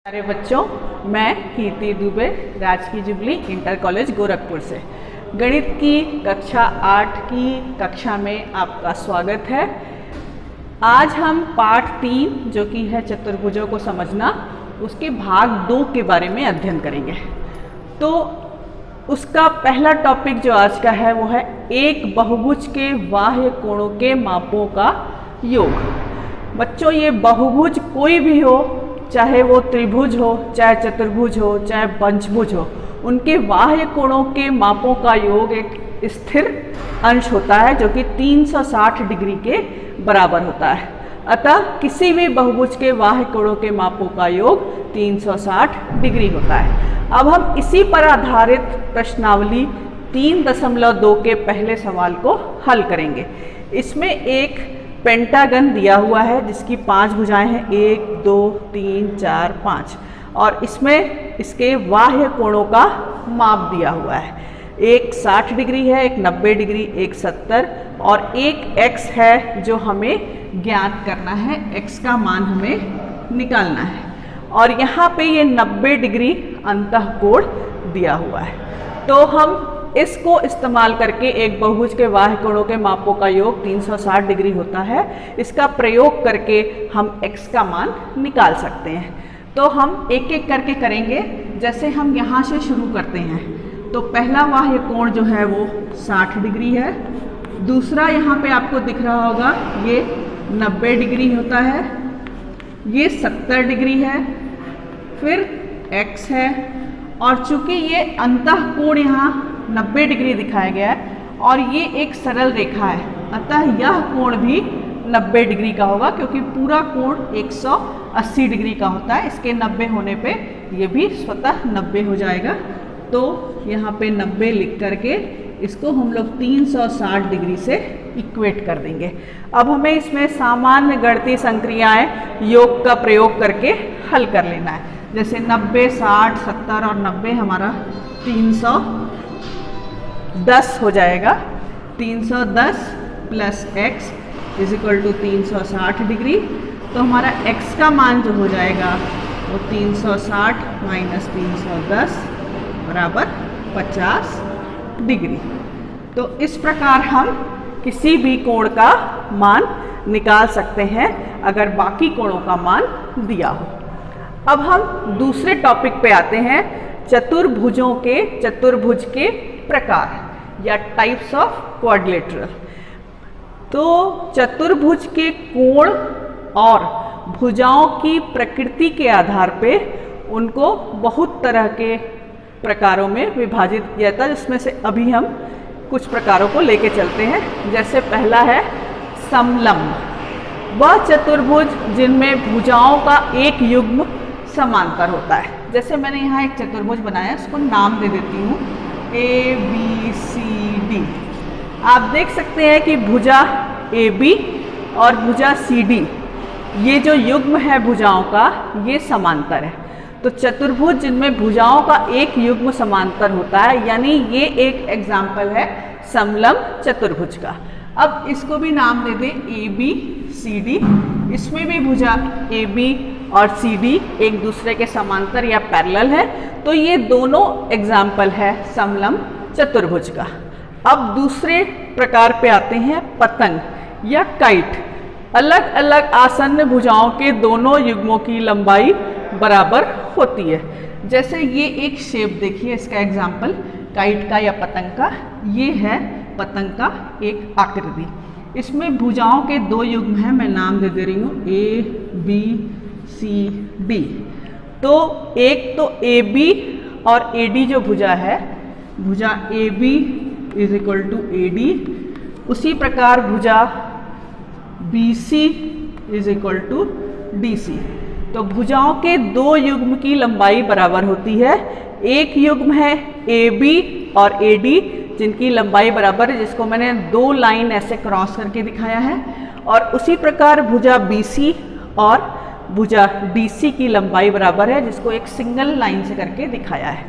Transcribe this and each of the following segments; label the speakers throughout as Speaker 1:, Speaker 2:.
Speaker 1: प्यारे बच्चों, मैं कीर्ति दुबे राजकीय जुबली इंटर कॉलेज गोरखपुर से गणित की कक्षा 8 की कक्षा में आपका स्वागत है। आज हम पाठ 3 जो कि है चतुर्भुजों को समझना, उसके भाग 2 के बारे में अध्ययन करेंगे। तो उसका पहला टॉपिक जो आज का है वो है एक बहुभुज के बाह्य कोणों के मापों का योग। बच्चों, ये बहुभुज कोई भी हो, चाहे वो त्रिभुज हो, चाहे चतुर्भुज हो, चाहे पंचभुज हो, उनके बाह्य कोणों के मापों का योग एक स्थिर अंश होता है जो कि 360 डिग्री के बराबर होता है। अतः किसी भी बहुभुज के बाह्य कोणों के मापों का योग 360 डिग्री होता है। अब हम इसी पर आधारित प्रश्नावली 3.2 के पहले सवाल को हल करेंगे। इसमें एक पेंटागन दिया हुआ है जिसकी 5 भुजाएं हैं, 1 2 3 4 5, और इसमें इसके बाह्य कोणों का माप दिया हुआ है। एक 60 डिग्री है, एक 90 डिग्री, एक 70 और एक x है जो हमें ज्ञात करना है। x का मान हमें निकालना है और यहाँ पे ये 90 डिग्री अंतःकोण दिया हुआ है। तो हम इसको इस्तेमाल करके एक बहुभुज के बाह्य कोणों के मापों का योग 360 डिग्री होता है, इसका प्रयोग करके हम x का मान निकाल सकते हैं। तो हम एक एक करके करेंगे। जैसे हम यहाँ से शुरू करते हैं तो पहला बाह्य कोण जो है वो 60 डिग्री है, दूसरा यहाँ पे आपको दिख रहा होगा ये 90 डिग्री होता है, ये 70 डिग्री है, फिर x है, और चूंकि ये अंतःकोण यहाँ 90 डिग्री दिखाया गया है और ये एक सरल रेखा है, अतः यह कोण भी 90 डिग्री का होगा क्योंकि पूरा कोण 180 डिग्री का होता है। इसके 90 होने पे ये भी स्वतः 90 हो जाएगा। तो यहाँ पे 90 लिख करके इसको हम लोग 360 डिग्री से इक्वेट कर देंगे। अब हमें इसमें सामान्य गणितीय संक्रियाएं योग का प्रयोग करके हल कर लेना है। जैसे 90, 60, 70 और 90 हमारा 310 हो जाएगा। 310 plus x is equal to 360 degree. तो हमारा x का मान जो हो जाएगा वो 360 माइनस 310 बराबर 50 डिग्री। तो इस प्रकार हम किसी भी कोण का मान निकाल सकते हैं अगर बाकी कोणों का मान दिया हो। अब हम दूसरे टॉपिक पे आते हैं, चतुर्भुज के प्रकार या टाइप्स ऑफ क्वाड्रिलेटरल। तो चतुर्भुज के कोण और भुजाओं की प्रकृति के आधार पे उनको बहुत तरह के प्रकारों में विभाजित किया था, जिसमें से अभी हम कुछ प्रकारों को लेके चलते हैं। जैसे पहला है समलंब, वह चतुर्भुज जिनमें भुजाओं का एक युग्म समांतर होता है। जैसे मैंने यहाँ एक चतुर्भुज बनाया, उसको नाम दे देती हूँ ABCD। आप देख सकते हैं कि भुजा AB और भुजा CD, ये जो युग्म है भुजाओं का, ये समांतर है। तो चतुर्भुज जिनमें भुजाओं का एक युग्म समांतर होता है, यानी ये एक एग्जाम्पल है समलंब चतुर्भुज का। अब इसको भी नाम दे दें ABCD। इसमें भी भुजा AB और CD एक दूसरे के समांतर या पैरेलल है। तो ये दोनों एग्जाम्पल है समलंब चतुर्भुज का। अब दूसरे प्रकार पे आते हैं पतंग या काइट। अलग अलग आसन्न भुजाओं के दोनों युग्मों की लंबाई बराबर होती है। जैसे ये एक शेप देखिए, इसका एग्जाम्पल काइट का या पतंग का, ये है पतंग का एक आकृति। इसमें भुजाओं के दो युग्म हैं, मैं नाम दे रही हूँ ABCD। तो एक तो AB और AD जो भुजा है, भुजा AB is equal to AD, उसी प्रकार भुजा BC is equal to DC। तो भुजाओं के दो युग्म की लंबाई बराबर होती है। एक युग्म है AB और AD जिनकी लंबाई बराबर है, जिसको मैंने दो लाइन ऐसे क्रॉस करके दिखाया है, और उसी प्रकार भुजा BC और भुजा DC की लंबाई बराबर है, जिसको एक सिंगल लाइन से करके दिखाया है।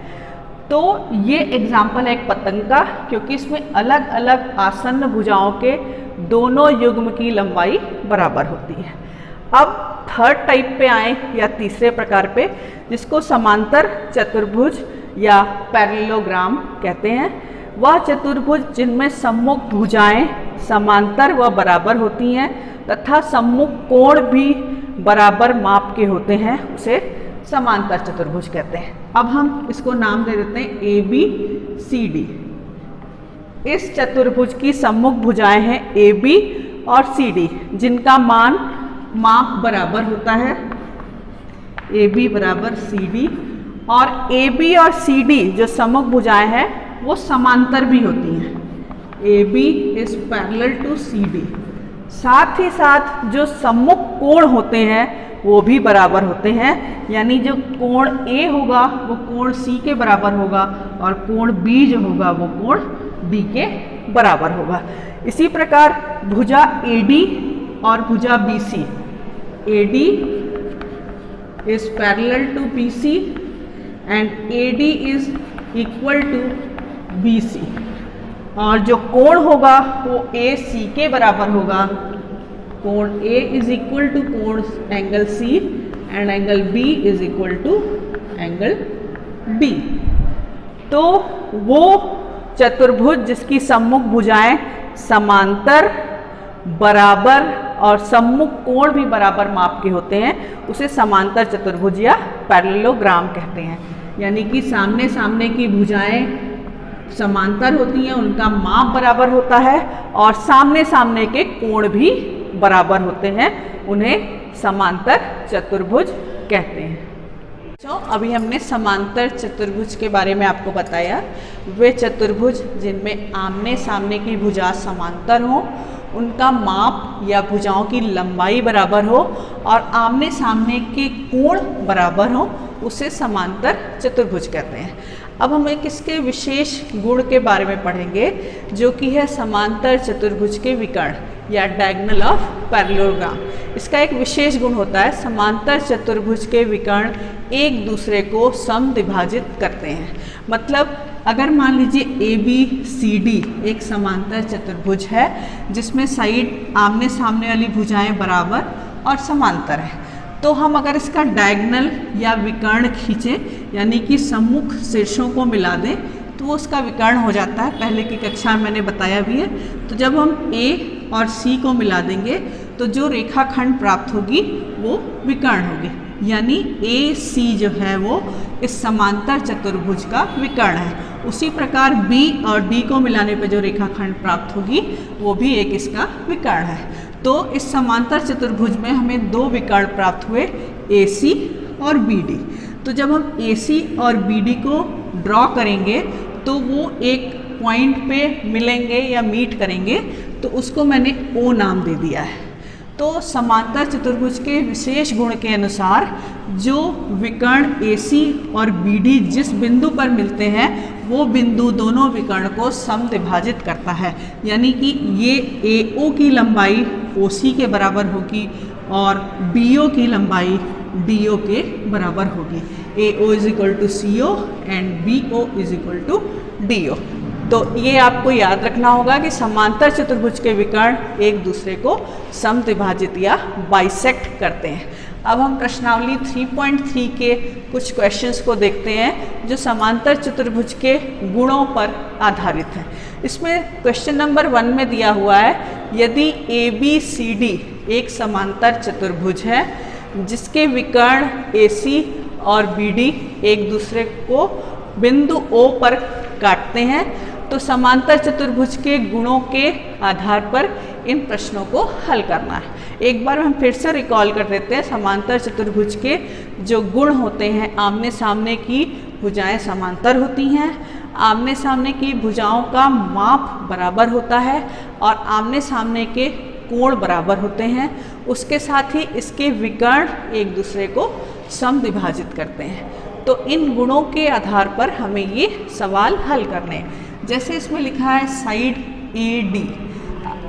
Speaker 1: तो ये एग्जाम्पल है एक पतंग का, क्योंकि इसमें अलग अलग आसन्न भुजाओं के दोनों युग्म की लंबाई बराबर होती है। अब थर्ड टाइप पे आए या तीसरे प्रकार पे, जिसको समांतर चतुर्भुज या पैरेललोग्राम कहते हैं। वह चतुर्भुज जिनमें सम्मुख भुजाएं समांतर व बराबर होती हैं तथा सम्मुख कोण भी बराबर माप के होते हैं, उसे समांतर चतुर्भुज कहते हैं। अब हम इसको नाम दे देते हैं ABCD। इस चतुर्भुज की सम्मुख भुजाएं हैं AB और CD, जिनका माप बराबर होता है, AB बराबर CD। और AB और CD जो सम्मुख भुजाएं हैं वो समांतर भी होती हैं। AB is parallel to CD। साथ ही साथ जो सम्मुख कोण होते हैं वो भी बराबर होते हैं, यानी जो कोण A होगा वो कोण C के बराबर होगा और कोण B जो होगा वो कोण D के बराबर होगा। इसी प्रकार भुजा AD और भुजा BC, AD is parallel to BC and AD is equal to BC, और जो कोण होगा वो AC के बराबर होगा। कोण A is equal to कोण angle C and angle B is equal to angle D। तो वो चतुर्भुज जिसकी सम्मुख भुजाएं समांतर, बराबर और सम्मुख कोण भी बराबर माप के होते हैं, उसे समांतर चतुर्भुज या पैरेललोग्राम कहते हैं। यानी कि सामने सामने की भुजाएं समांतर होती हैं, उनका माप बराबर होता है और सामने सामने के कोण भी बराबर होते हैं, उन्हें समांतर चतुर्भुज कहते हैं। तो अभी हमने समांतर चतुर्भुज के बारे में आपको बताया। वे चतुर्भुज जिनमें आमने सामने की भुजा समांतर हो, उनका माप या भुजाओं की लंबाई बराबर हो और आमने सामने के कोण बराबर हो, उसे समांतर चतुर्भुज कहते हैं। अब हम एक इसके विशेष गुण के बारे में पढ़ेंगे, जो कि है समांतर चतुर्भुज के विकर्ण या डायगोनल ऑफ पैरेललोग्राम। इसका एक विशेष गुण होता है, समांतर चतुर्भुज के विकर्ण एक दूसरे को समद्विभाजित करते हैं। मतलब अगर मान लीजिए ABCD एक समांतर चतुर्भुज है जिसमें साइड आमने सामने वाली भुजाएं बराबर और समांतर है, तो हम अगर इसका डायगोनल या विकर्ण खींचें, यानी कि सम्मुख शीर्षों को मिला दें, तो वो उसका विकर्ण हो जाता है। पहले की कक्षा में मैंने बताया भी है। तो जब हम A और C को मिला देंगे तो जो रेखाखंड प्राप्त होगी वो विकर्ण होगी, यानी AC जो है वो इस समांतर चतुर्भुज का विकर्ण है। उसी प्रकार B और D को मिलाने पर जो रेखाखंड प्राप्त होगी वो भी एक इसका विकर्ण है। तो इस समांतर चतुर्भुज में हमें दो विकर्ण प्राप्त हुए, AC और BD। तो जब हम AC और BD को ड्रॉ करेंगे तो वो एक पॉइंट पे मिलेंगे या मीट करेंगे, तो उसको मैंने O नाम दे दिया है। तो समांतर चतुर्भुज के विशेष गुण के अनुसार जो विकर्ण AC और BD जिस बिंदु पर मिलते हैं वो बिंदु दोनों विकर्ण को समद्विभाजित करता है, यानी कि ये AO की लंबाई OC के बराबर होगी और BO की लंबाई DO के बराबर होगी। AO is equal to CO and BO is equal to DO। तो ये आपको याद रखना होगा कि समांतर चतुर्भुज के विकर्ण एक दूसरे को समद्विभाजित या बाइसेक्ट करते हैं। अब हम प्रश्नावली 3.3 के कुछ क्वेश्चंस को देखते हैं जो समांतर चतुर्भुज के गुणों पर आधारित हैं। इसमें क्वेश्चन नंबर 1 में दिया हुआ है, यदि ABCD एक समांतर चतुर्भुज है जिसके विकर्ण AC और BD एक दूसरे को बिंदु O पर काटते हैं, तो समांतर चतुर्भुज के गुणों के आधार पर इन प्रश्नों को हल करना है। एक बार हम फिर से रिकॉल कर देते हैं, समांतर चतुर्भुज के जो गुण होते हैं, आमने सामने की भुजाएं समांतर होती हैं, आमने सामने की भुजाओं का माप बराबर होता है और आमने सामने के कोण बराबर होते हैं। उसके साथ ही इसके विकर्ण एक दूसरे को समद्विभाजित करते हैं। तो इन गुणों के आधार पर हमें ये सवाल हल करने हैं। जैसे इसमें लिखा है साइड AD,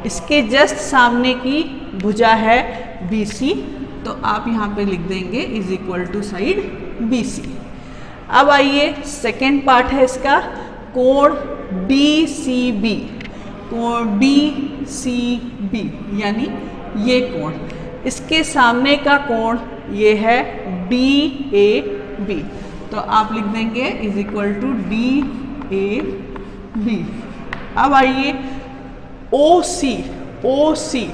Speaker 1: इसके जस्ट सामने की भुजा है BC, तो आप यहाँ पे लिख देंगे is equal to side BC। अब आइए सेकेंड पार्ट है इसका, कोण DCB, कोण DCB यानी ये कोण। इसके सामने का कोण ये है DAB, तो आप लिख देंगे इज इक्वल टू DAB। अब आइए OC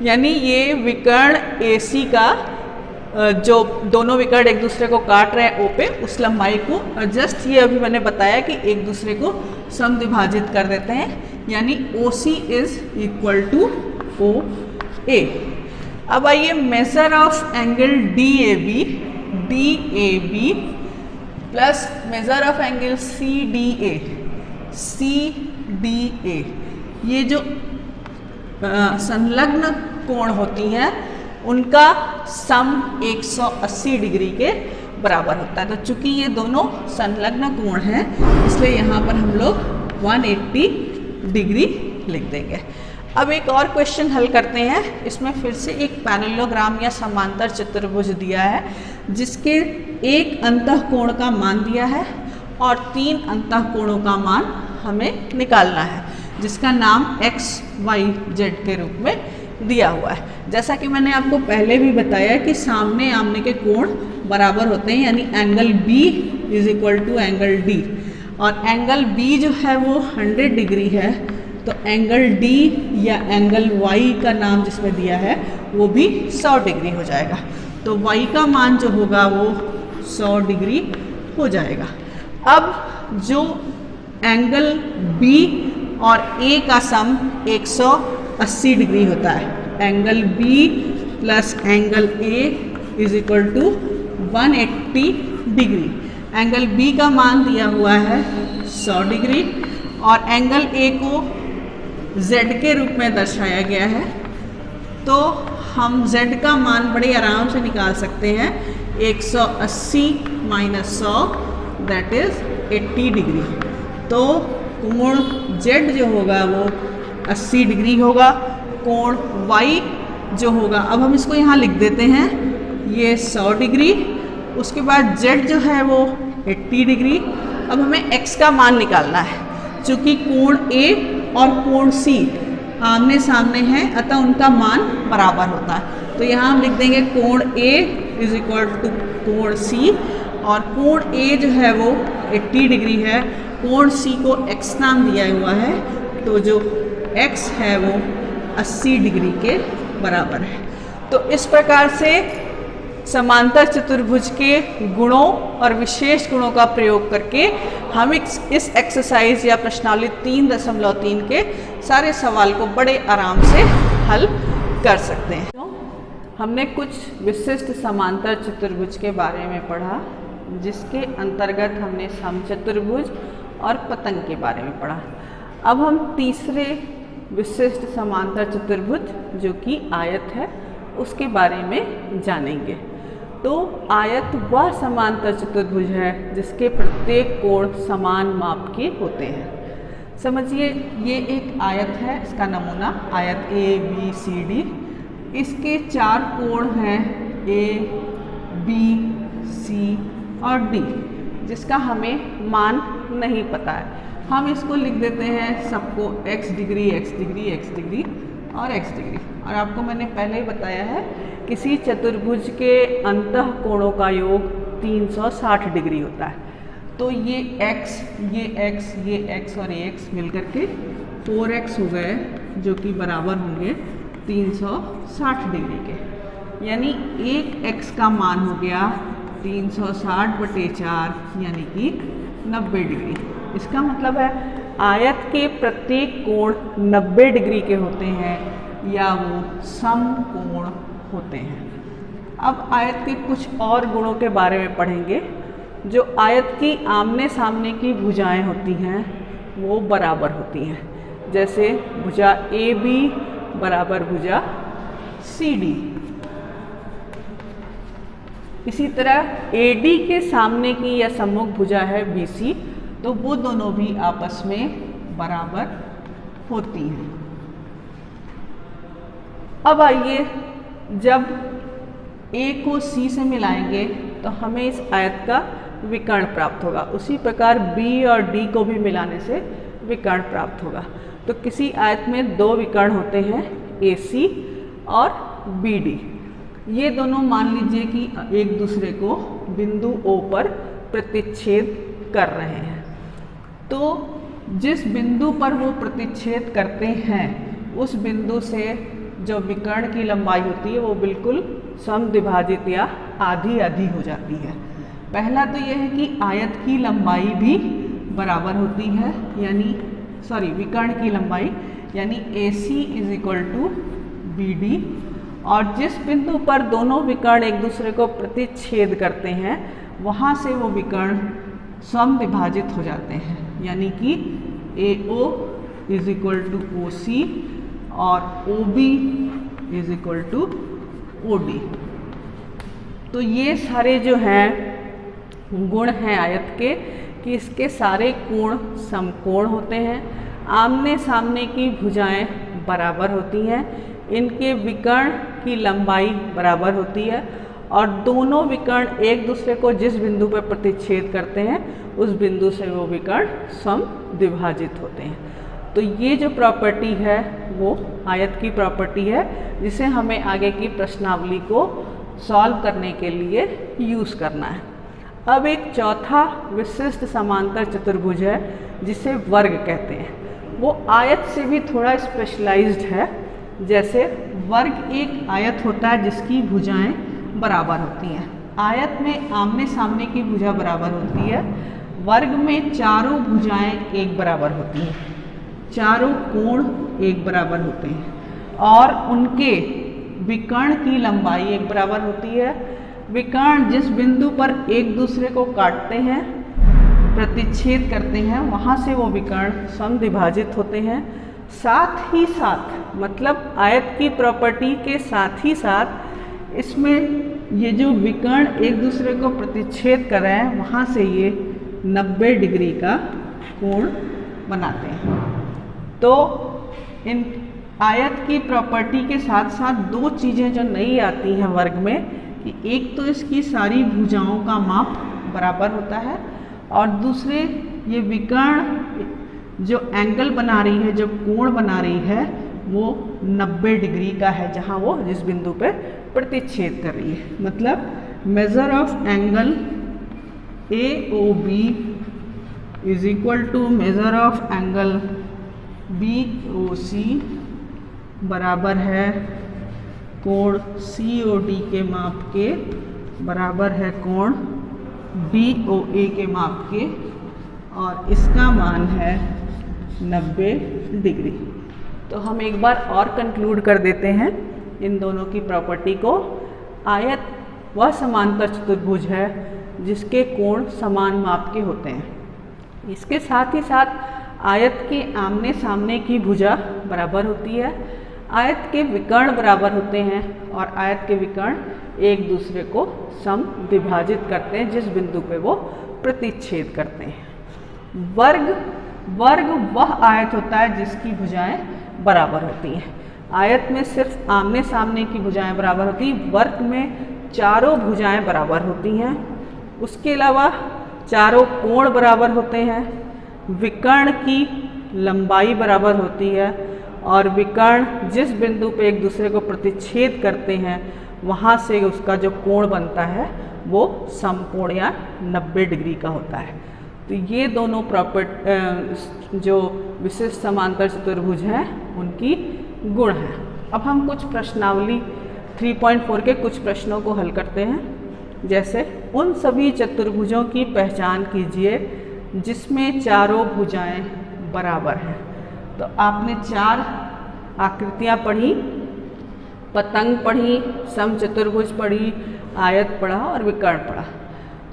Speaker 1: यानी ये विकर्ण AC का जो दोनों विकर्ण एक दूसरे को काट रहे हैं O पे, उस लंबाई को जस्ट ये अभी मैंने बताया कि एक दूसरे को समद्विभाजित कर देते हैं, यानी OC is equal to OA। अब आइए measure of angle DAB plus measure of angle CDA, ये जो संलग्न कोण होती हैं उनका सम 180 डिग्री के बराबर होता है। तो चूंकि ये दोनों संलग्न कोण हैं, इसलिए यहाँ पर हम लोग 180 डिग्री लिख देंगे। अब एक और क्वेश्चन हल करते हैं। इसमें फिर से एक पैरेललोग्राम या समांतर चतुर्भुज दिया है, जिसके एक अंतःकोण का मान दिया है और 3 अंतःकोणों का मान हमें निकालना है, जिसका नाम x, y, z के रूप में दिया हुआ है। जैसा कि मैंने आपको पहले भी बताया कि सामने आमने के कोण बराबर होते हैं, यानी angle B is equal to angle D, और एंगल B जो है वो 100 डिग्री है, तो एंगल D या एंगल Y का नाम जिसमें दिया है वो भी 100 डिग्री हो जाएगा। तो Y का मान जो होगा वो 100 डिग्री हो जाएगा। अब जो एंगल B और A का सम 180 डिग्री होता है, angle B plus angle A is equal to 180 degree. Angle B का मान दिया हुआ है 100 डिग्री और एंगल A को Z के रूप में दर्शाया गया है, तो हम Z का मान बड़े आराम से निकाल सकते हैं। 180 माइनस 100 दैट इज 80 डिग्री। तो कोण Z जो होगा वो 80 डिग्री होगा। कोण Y जो होगा, अब हम इसको यहाँ लिख देते हैं, ये 100 डिग्री, उसके बाद Z जो है वो 80 डिग्री। अब हमें X का मान निकालना है। चूँकि कोण A और कोण C आमने सामने हैं, अतः उनका मान बराबर होता है। तो यहाँ हम लिख देंगे कोण A इज इक्वल टू कोण C, और कोण A जो है वो 80 डिग्री है, कोण C को X नाम दिया हुआ है, तो जो X है वो 80 डिग्री के बराबर है। तो इस प्रकार से समांतर चतुर्भुज के गुणों और विशेष गुणों का प्रयोग करके हम इस एक्सरसाइज या प्रश्नावली 3.3 के सारे सवाल को बड़े आराम से हल कर सकते हैं। तो हमने कुछ विशिष्ट समांतर चतुर्भुज के बारे में पढ़ा, जिसके अंतर्गत हमने समचतुर्भुज और पतंग के बारे में पढ़ा। अब हम तीसरे विशिष्ट समांतर चतुर्भुज जो कि आयत है उसके बारे में जानेंगे। तो आयत वह समांतर चतुर्भुज है जिसके प्रत्येक कोण समान माप के होते हैं। समझिए, ये एक आयत है, इसका नमूना आयत ABCD। इसके 4 कोण हैं A, B, C और D, जिसका हमें मान नहीं पता है। हम इसको लिख देते हैं सबको x degree, x degree, x degree और x डिग्री। और आपको मैंने पहले ही बताया है, किसी चतुर्भुज के अंतःकोणों का योग 360 डिग्री होता है। तो ये x, ये x, ये x और ये x मिलकर के 4x हो गए, जो कि बराबर होंगे 360 डिग्री के। यानी एक x का मान हो गया 360/4, यानी कि 90 डिग्री। इसका मतलब है आयत के प्रत्येक कोण 90 डिग्री के होते हैं या वो समकोण होते हैं। अब आयत के कुछ और गुणों के बारे में पढ़ेंगे। जो आयत की आमने सामने की भुजाएं होती हैं वो बराबर होती हैं, जैसे भुजा AB बराबर भुजा CD। इसी तरह AD के सामने की या सम्मुख भुजा है BC, तो वो दोनों भी आपस में बराबर होती हैं। अब आइए, जब A को C से मिलाएंगे तो हमें इस आयत का विकर्ण प्राप्त होगा। उसी प्रकार B और D को भी मिलाने से विकर्ण प्राप्त होगा। तो किसी आयत में 2 विकर्ण होते हैं, AC और BD। ये दोनों मान लीजिए कि एक दूसरे को बिंदु O पर प्रतिच्छेद कर रहे हैं। तो जिस बिंदु पर वो प्रतिच्छेद करते हैं उस बिंदु से जो विकर्ण की लंबाई होती है वो बिल्कुल समद्विभाजित या आधी आधी हो जाती है। पहला तो यह है कि आयत की लंबाई भी बराबर होती है, यानी विकर्ण की लंबाई यानी AC is equal to BD, और जिस बिंदु पर दोनों विकर्ण एक दूसरे को प्रतिच्छेद करते हैं वहाँ से वो विकर्ण समद्विभाजित हो जाते हैं, यानी कि AO is equal to OC और OB is equal to OD। तो ये सारे जो हैं गुण हैं आयत के कि इसके सारे कोण समकोण होते हैं, आमने सामने की भुजाएं बराबर होती हैं, इनके विकर्ण की लंबाई बराबर होती है और दोनों विकर्ण एक दूसरे को जिस बिंदु पर प्रतिच्छेद करते हैं उस बिंदु से वो विकर्ण समद्विभाजित होते हैं। तो ये जो प्रॉपर्टी है वो आयत की प्रॉपर्टी है जिसे हमें आगे की प्रश्नावली को सॉल्व करने के लिए यूज़ करना है। अब एक चौथा विशिष्ट समांतर चतुर्भुज है जिसे वर्ग कहते हैं। वो आयत से भी थोड़ा स्पेशलाइज्ड है। जैसे वर्ग एक आयत होता है जिसकी भुजाएं बराबर होती हैं। आयत में आमने सामने की भुजा बराबर होती है, वर्ग में चारों भुजाएं एक बराबर होती हैं, चारों कोण एक बराबर होते हैं और उनके विकर्ण की लंबाई एक बराबर होती है। विकर्ण जिस बिंदु पर एक दूसरे को काटते हैं, प्रतिच्छेद करते हैं, वहाँ से वो विकर्ण समद्विभाजित होते हैं। साथ ही साथ मतलब आयत की प्रॉपर्टी के साथ ही साथ इसमें ये जो विकर्ण एक दूसरे को प्रतिच्छेद कर रहे हैं वहाँ से ये 90 डिग्री का कोण बनाते हैं। तो इन आयत की प्रॉपर्टी के साथ साथ दो चीज़ें जो नई आती हैं वर्ग में कि एक तो इसकी सारी भुजाओं का माप बराबर होता है और दूसरे ये विकर्ण जो एंगल बना रही है, जो कोण बना रही है वो 90 डिग्री का है जहाँ वो जिस बिंदु पे प्रतिच्छेद कर रही है। मतलब measure of angle AOB is equal to measure of angle BOC बराबर है कोण COD के माप के बराबर है कोण BOA के माप के और इसका मान है 90 डिग्री। तो हम एक बार और कंक्लूड कर देते हैं इन दोनों की प्रॉपर्टी को। आयत वह समांतर चतुर्भुज है जिसके कोण समान माप के होते हैं। इसके साथ ही साथ आयत के आमने सामने की भुजा बराबर होती है, आयत के विकर्ण बराबर होते हैं और आयत के विकर्ण एक दूसरे को समद्विभाजित करते हैं जिस बिंदु पे वो प्रतिच्छेद करते हैं। वर्ग वह आयत होता है जिसकी भुजाएं बराबर होती हैं। आयत में सिर्फ आमने सामने की भुजाएं बराबर होती हैं, वर्ग में चारों भुजाएं बराबर होती हैं। उसके अलावा चारों कोण बराबर होते हैं, विकर्ण की लंबाई बराबर होती है और विकर्ण जिस बिंदु पे एक दूसरे को प्रतिच्छेद करते हैं वहाँ से उसका जो कोण बनता है वो समकोण या 90 डिग्री का होता है। तो ये दोनों जो विशिष्ट समांतर चतुर्भुज हैं उनकी गुण हैं। अब हम कुछ प्रश्नावली 3.4 के कुछ प्रश्नों को हल करते हैं। जैसे उन सभी चतुर्भुजों की पहचान कीजिए जिसमें चारों भुजाएं बराबर हैं। तो आपने 4 आकृतियाँ पढ़ी, पतंग पढ़ी, समचतुर्भुज पढ़ी, आयत पढ़ा और विकर्ण पढ़ा।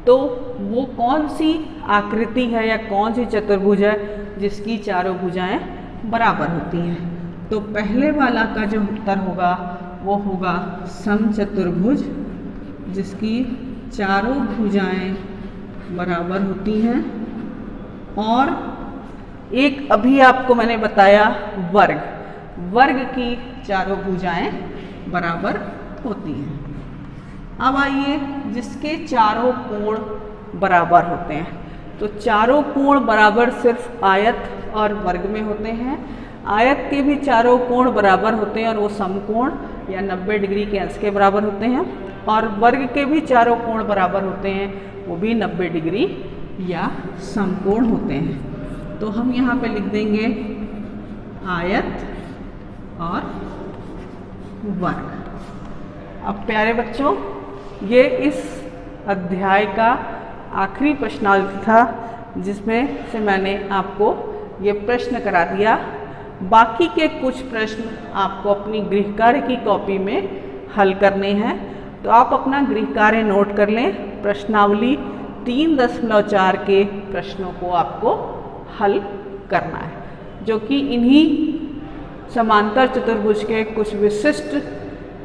Speaker 1: तो वो कौन सी आकृति है या कौन सी चतुर्भुज है जिसकी चारों भुजाएं बराबर होती हैं? तो पहले वाला का जो उत्तर होगा वो होगा समचतुर्भुज जिसकी चारों भुजाएं बराबर होती हैं। और एक अभी आपको मैंने बताया वर्ग की चारों भुजाएं बराबर होती हैं। अब आइए जिसके चारों कोण बराबर होते हैं। तो चारों कोण बराबर सिर्फ आयत और वर्ग में होते हैं। आयत के भी चारों कोण बराबर होते हैं और वो समकोण या 90 डिग्री के अंश के बराबर होते हैं, और वर्ग के भी चारों कोण बराबर होते हैं, वो भी 90 डिग्री या समकोण होते हैं। तो हम यहाँ पे लिख देंगे आयत और वर्ग। अब प्यारे बच्चों, ये इस अध्याय का आखिरी प्रश्नावली था, जिसमें से मैंने आपको ये प्रश्न करा दिया। बाकी के कुछ प्रश्न आपको अपनी गृह कार्य की कॉपी में हल करने हैं, तो आप अपना गृह कार्य नोट कर लें। प्रश्नावली 3.4 के प्रश्नों को आपको हल करना है, जो कि इन्हीं समांतर चतुर्भुज के कुछ विशिष्ट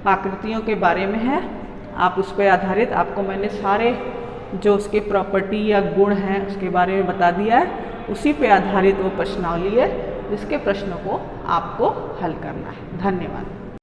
Speaker 1: आकृतियों के बारे में है। आप उस पर आधारित, आपको मैंने सारे जो उसके प्रॉपर्टी या गुण हैं उसके बारे में बता दिया है। उसी पे आधारित वो प्रश्नावली है, जिसके प्रश्नों को आपको हल करना है। धन्यवाद।